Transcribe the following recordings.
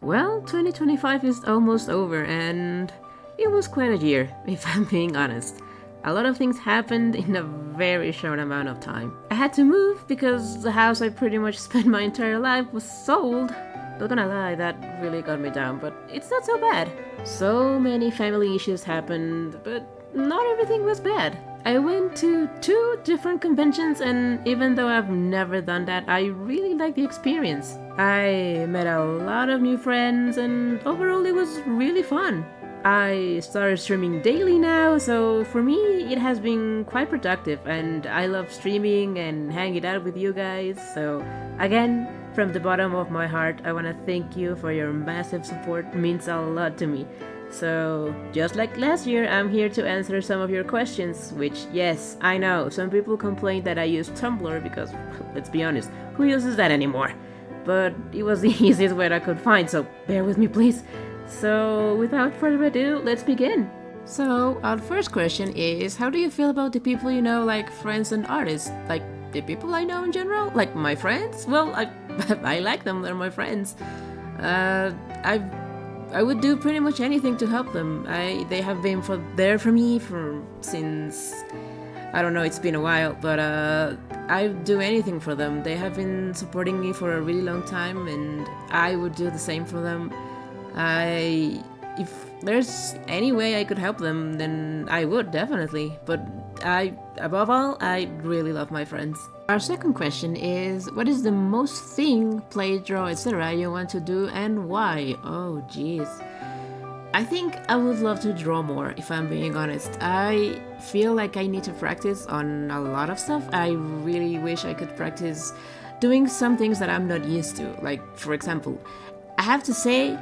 Well, 2025 is almost over and it was quite a year, if I'm being honest. A lot of things happened in a very short amount of time. I had to move because the house I pretty much spent my entire life was sold. Not gonna lie, that really got me down, but it's not so bad. So many family issues happened, but not everything was bad. I went to two different conventions, and even though I've never done that, I really liked the experience. I met a lot of new friends, and overall, it was really fun. I started streaming daily now, so for me, it has been quite productive, and I love streaming and hanging out with you guys. So, again, from the bottom of my heart, I want to thank you for your massive support. It means a lot to me. So, just like last year, I'm here to answer some of your questions, which, yes, I know, some people complain that I use Tumblr because, let's be honest, who uses that anymore? But it was the easiest way I could find, so bear with me, please. So, without further ado, let's begin. So, our first question is, how do you feel about the people you know, like friends and artists? Like, the people I know in general? Like, my friends? Well, I like them, they're my friends. I've I would do pretty much anything to help them. They have been there for me since I don't know, it's been a while, but I would do anything for them. They have been supporting me for a really long time, and I would do the same for them. If there's any way I could help them, then I would definitely. But above all, I really love my friends. Our second question is, what is the most thing, play, draw, etc. you want to do and why? Oh, jeez. I think I would love to draw more, if I'm being honest. I feel like I need to practice on a lot of stuff. I really wish I could practice doing some things that I'm not used to. Like, for example, I have to say,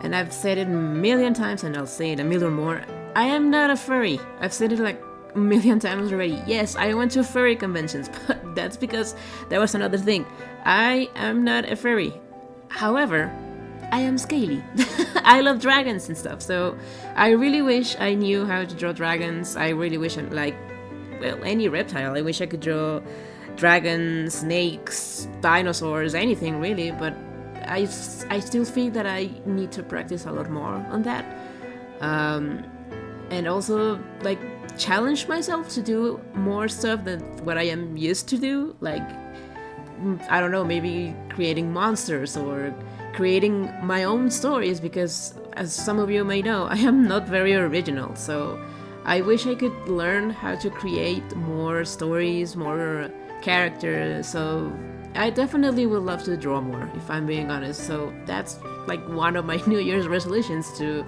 and I've said it a million times and I'll say it a million more, I am not a furry. I've said it like a million times already. Yes, I went to furry conventions, but that's because there was another thing. I am not a furry. However, I am scaly. I love dragons and stuff, so I really wish I knew how to draw dragons. I really wish I, like, well, any reptile. I wish I could draw dragons, snakes, dinosaurs, anything really, but I still feel that I need to practice a lot more on that. And also, like, challenge myself to do more stuff than what I am used to do. Like, I don't know, maybe creating monsters or creating my own stories, because as some of you may know, I am not very original. So I wish I could learn how to create more stories, more characters. So I definitely would love to draw more, if I'm being honest. So that's like one of my New Year's resolutions, to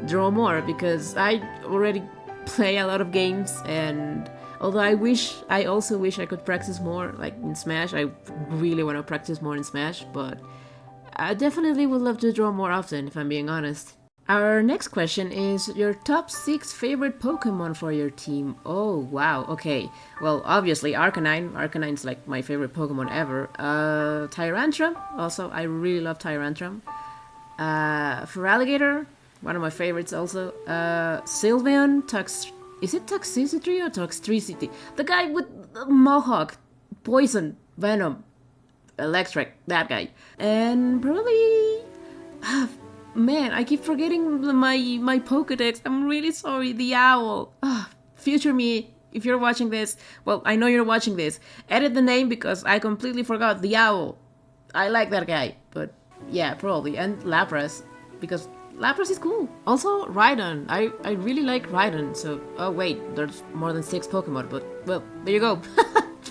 draw more, because I already play a lot of games, and although I also wish I could practice more, like in Smash. I really want to practice more in Smash, but I definitely would love to draw more often, if I'm being honest. Our next question is your top 6 favorite Pokemon for your team. Oh, wow, okay. Well, obviously Arcanine. Arcanine's like my favorite Pokemon ever. Tyrantrum, also, I really love Tyrantrum. Feraligatr, one of my favorites also. Sylveon, is it Toxicity or Toxtricity? The guy with the Mohawk, Poison, Venom, Electric, that guy. And probably... man, I keep forgetting my Pokedex. I'm really sorry. The owl. Future me, if you're watching this, well, I know you're watching this, edit the name because I completely forgot. The owl. I like that guy, but yeah, probably. And Lapras, because Lapras is cool. Also, Rhydon. I really like Rhydon. So, oh wait, there's more than 6 Pokemon, but, well, there you go.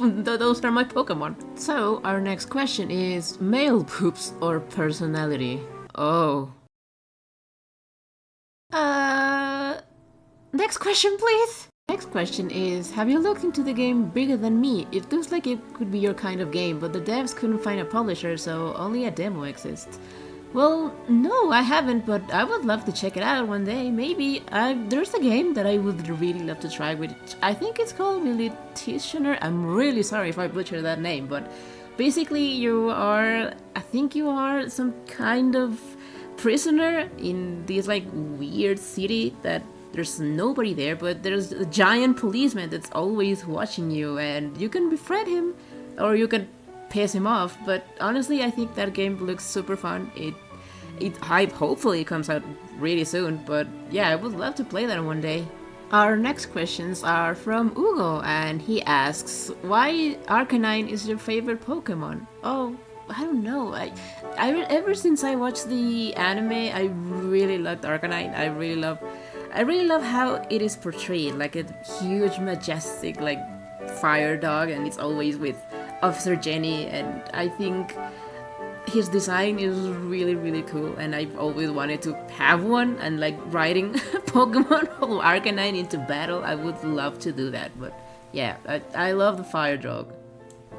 Those are my Pokemon. So, our next question is male boobs or personality? Oh. Next question, please. Next question is, have you looked into the game Bigger Than Me? It looks like it could be your kind of game, but the devs couldn't find a publisher, so only a demo exists. Well, no, I haven't, but I would love to check it out one day. Maybe. There's a game that I would really love to try with. I think it's called Milititioner. I'm really sorry if I butchered that name, but basically I think you are some kind of prisoner in this like weird city that there's nobody there, but there's a giant policeman that's always watching you, and you can befriend him or you can piss him off. But honestly, I think that game looks super fun. hopefully it comes out really soon. But yeah, I would love to play that one day. Our next questions are from Ugo, and he asks, "Why Arcanine is your favorite Pokemon?" Oh, I don't know. Ever since I watched the anime, I really loved Arcanine. I really love how it is portrayed, like a huge, majestic, like fire dog, and it's always with Officer Jenny. And I think his design is really, really cool, and I've always wanted to have one. And like riding Pokemon or Arcanine into battle, I would love to do that. But yeah, I love the fire dog.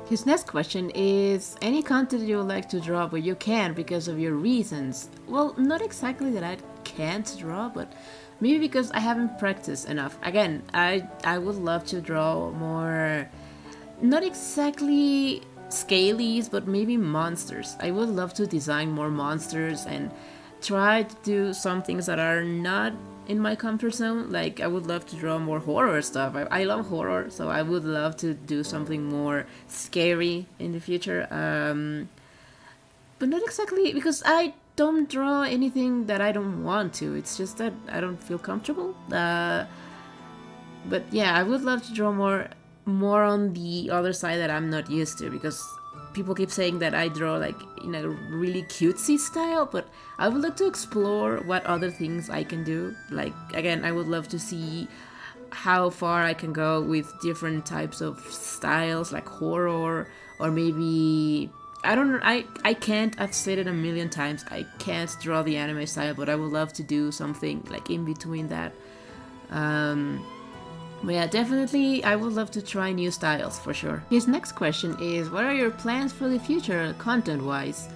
His next question is, any content you would like to draw but you can't because of your reasons? Well, not exactly that I can't draw, but maybe because I haven't practiced enough. Again, I would love to draw more, not exactly scalies, but maybe monsters. I would love to design more monsters and try to do some things that are not in my comfort zone. Like I would love to draw more horror stuff. I love horror, so I would love to do something more scary in the future. But not exactly because I don't draw anything that I don't want to. It's just that I don't feel comfortable. But yeah, I would love to draw more on the other side that I'm not used to, because people keep saying that I draw like in a really cutesy style, but I would like to explore what other things I can do. Like again, I would love to see how far I can go with different types of styles, like horror, or maybe I don't know. I can't. I've said it a million times. I can't draw the anime style, but I would love to do something like in between that. But yeah, definitely I would love to try new styles for sure. His next question is, what are your plans for the future content-wise?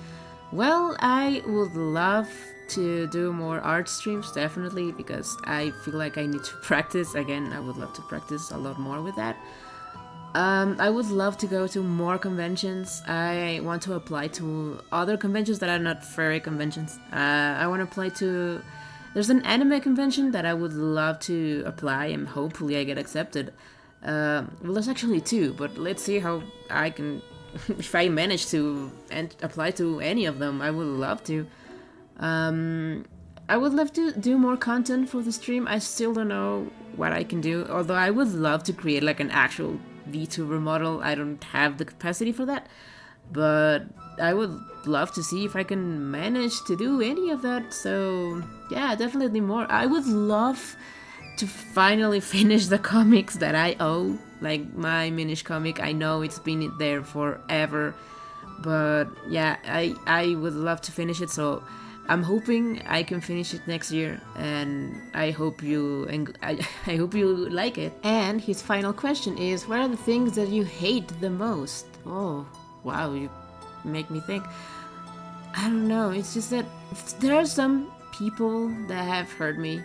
Well, I would love to do more art streams, definitely, because I feel like I need to practice. Again, I would love to practice a lot more with that. I would love to go to more conventions. I want to apply to other conventions that are not furry conventions. I want to apply to... There's an anime convention that I would love to apply, and hopefully I get accepted. Well, there's actually two, but let's see how I can... if I manage to apply to any of them, I would love to. I would love to do more content for the stream. I still don't know what I can do, although I would love to create like an actual VTuber model. I don't have the capacity for that, but I would love to see if I can manage to do any of that. So yeah, definitely more. I would love to finally finish the comics that I owe, like my Minish comic. I know it's been there forever, but yeah, I would love to finish it. So I'm hoping I can finish it next year, and I hope I hope you like it. And his final question is, what are the things that you hate the most? Oh, wow, you make me think. I don't know, it's just that there are some people that have hurt me,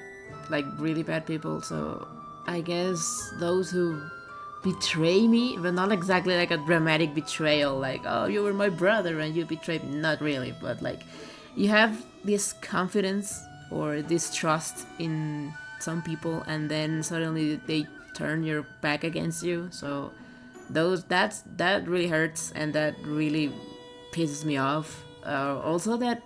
like really bad people, so I guess those who betray me, but not exactly like a dramatic betrayal, like, oh, you were my brother and you betrayed me, not really, but like, you have this confidence or this trust in some people, and then suddenly they turn your back against you. So that really hurts, and that really pisses me off. Also, that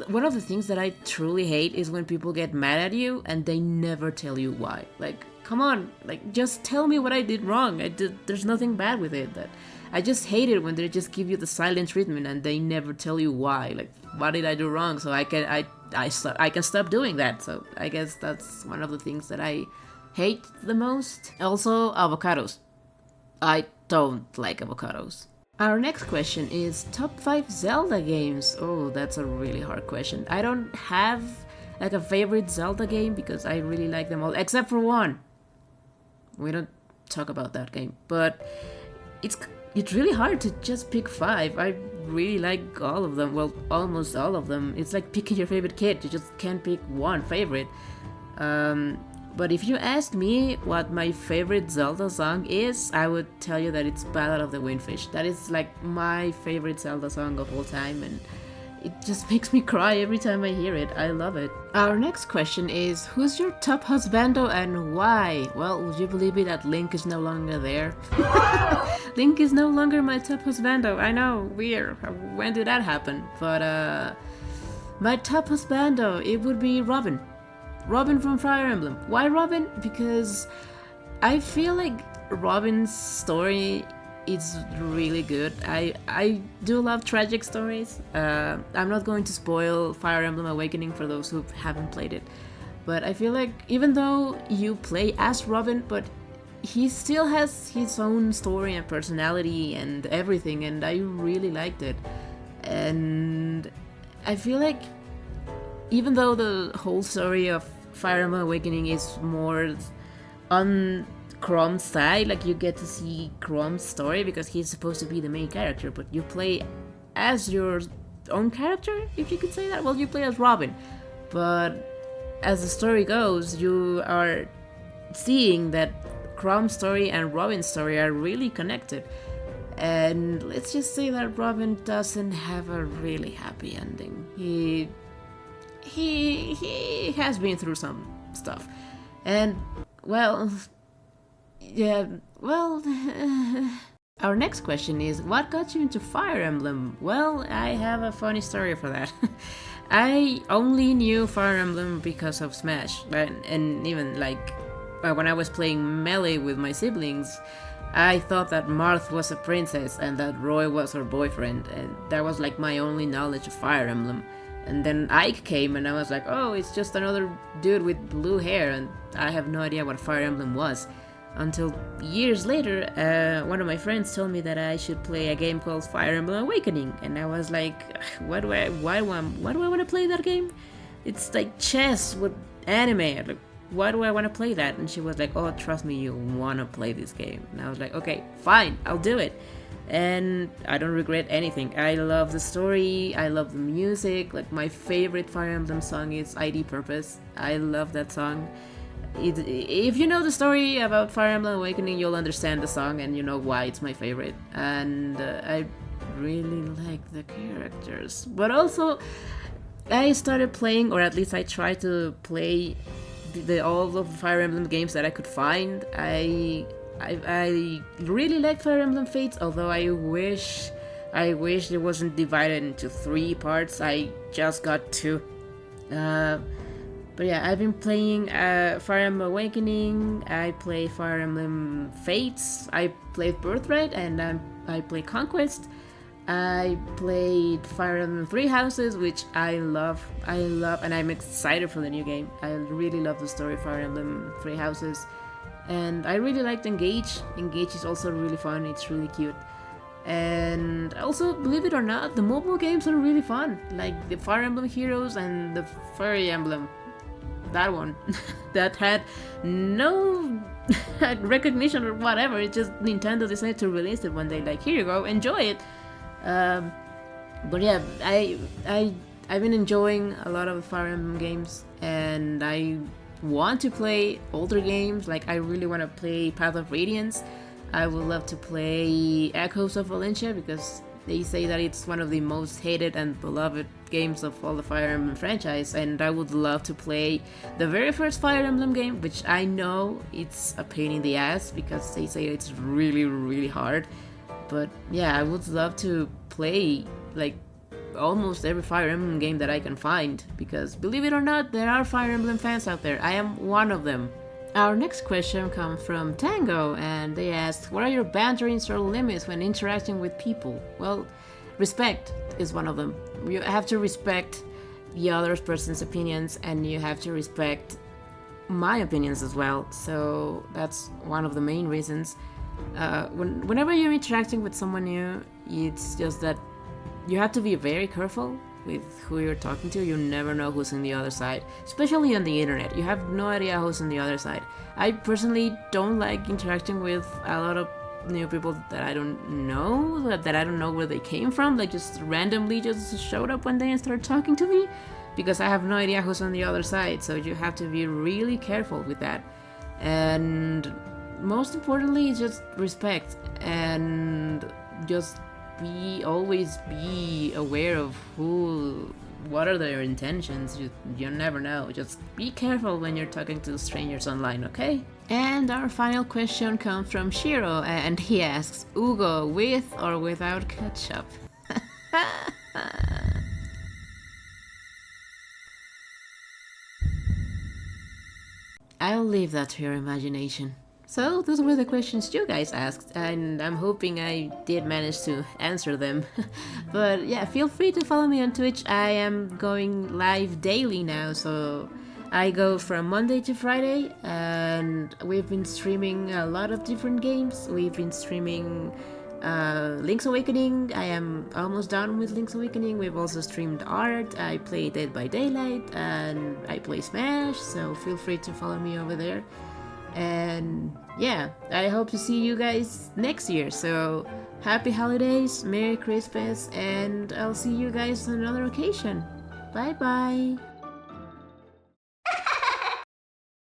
one of the things that I truly hate is when people get mad at you and they never tell you why. Like, come on, like just tell me what I did wrong. There's nothing bad with it. That I just hate it when they just give you the silent treatment and they never tell you why. Like, what did I do wrong? So I can stop doing that. So I guess that's one of the things that I hate the most. Also, avocados. I don't like avocados. Our next question is top 5 Zelda games. Oh, that's a really hard question. I don't have like a favorite Zelda game because I really like them all, except for one. We don't talk about that game, but it's really hard to just pick 5. I really like all of them. Well, almost all of them. It's like picking your favorite kid. You just can't pick one favorite. But if you ask me what my favorite Zelda song is, I would tell you that it's Ballad of the Windfish. That is like my favorite Zelda song of all time, and it just makes me cry every time I hear it. I love it. Our next question is, who's your top husbando and why? Well, would you believe it that Link is no longer there? Link is no longer my top husbando. I know, weird. When did that happen? But My top husbando, it would be Robin. Robin from Fire Emblem. Why Robin? Because I feel like Robin's story is really good. I do love tragic stories. I'm not going to spoil Fire Emblem Awakening for those who haven't played it, but I feel like even though you play as Robin, but he still has his own story and personality and everything, and I really liked it. And I feel like even though the whole story of Fire Emblem Awakening is more on Chrome's side, like you get to see Chrome's story because he's supposed to be the main character, but you play as your own character, if you could say that. Well, you play as Robin, but as the story goes, you are seeing that Chrome's story and Robin's story are really connected. And let's just say that Robin doesn't have a really happy ending. He has been through some stuff, and well, yeah, well. Our next question is, what got you into Fire Emblem? Well, I have a funny story for that. I only knew Fire Emblem because of Smash, and even like when I was playing Melee with my siblings, I thought that Marth was a princess and that Roy was her boyfriend, and that was like my only knowledge of Fire Emblem. And then Ike came and I was like, oh, it's just another dude with blue hair, and I have no idea what Fire Emblem was. Until years later, one of my friends told me that I should play a game called Fire Emblem Awakening, and I was like, why do I want to play that game? It's like chess with anime. Like, why do I want to play that? And she was like, oh, trust me, you want to play this game. And I was like, okay, fine, I'll do it. And I don't regret anything. I love the story, I love the music. Like, my favorite Fire Emblem song is ID Purpose. I love that song. If you know the story about Fire Emblem Awakening, you'll understand the song and you know why it's my favorite. And I really like the characters. But also, I started playing, or at least I tried to play all of the Fire Emblem games that I could find. I really like Fire Emblem Fates, although I wish it wasn't divided into 3 parts. I just got 2. But yeah, I've been playing Fire Emblem Awakening, I play Fire Emblem Fates, I played Birthright, and I play Conquest. I played Fire Emblem Three Houses, which I love, and I'm excited for the new game. I really love the story of Fire Emblem Three Houses. And I really liked Engage. Engage is also really fun, it's really cute. And also, believe it or not, the mobile games are really fun, like the Fire Emblem Heroes and the Fairy Emblem. That one that had no recognition or whatever. It's just Nintendo decided to release it one day, like, here you go, enjoy it. But yeah, I've been enjoying a lot of Fire Emblem games, and I want to play older games. Like, I really want to play Path of Radiance. I would love to play Echoes of Valencia, because they say that it's one of the most hated and beloved games of all the Fire Emblem franchise, and I would love to play the very first Fire Emblem game, which I know it's a pain in the ass because they say it's really, really hard. But yeah, I would love to play like almost every Fire Emblem game that I can find, because believe it or not, there are Fire Emblem fans out there. I am one of them. Our next question comes from Tango, and they asked, what are your boundaries or limits when interacting with people? Well, respect is one of them. You have to respect the other person's opinions, and you have to respect my opinions as well. So that's one of the main reasons. Whenever you're interacting with someone new, it's just that you have to be very careful with who you're talking to. You never know who's on the other side, especially on the internet. You have no idea who's on the other side. I personally don't like interacting with a lot of new people that I don't know, that I don't know where they came from, like just randomly just showed up one day and started talking to me, because I have no idea who's on the other side. So you have to be really careful with that. And most importantly, just respect, and just always be aware of what are their intentions. You never know. Just be careful when you're talking to strangers online, okay? And our final question comes from Shiro, and he asks, Ugo with or without ketchup? I'll leave that to your imagination. So, those were the questions you guys asked, and I'm hoping I did manage to answer them. But yeah, feel free to follow me on Twitch. I am going live daily now, so I go from Monday to Friday, and we've been streaming a lot of different games. We've been streaming Link's Awakening. I am almost done with Link's Awakening. We've also streamed art. I play Dead by Daylight, and I play Smash, so feel free to follow me over there. And yeah, I hope to see you guys next year. So happy holidays, Merry Christmas, and I'll see you guys on another occasion. Bye bye.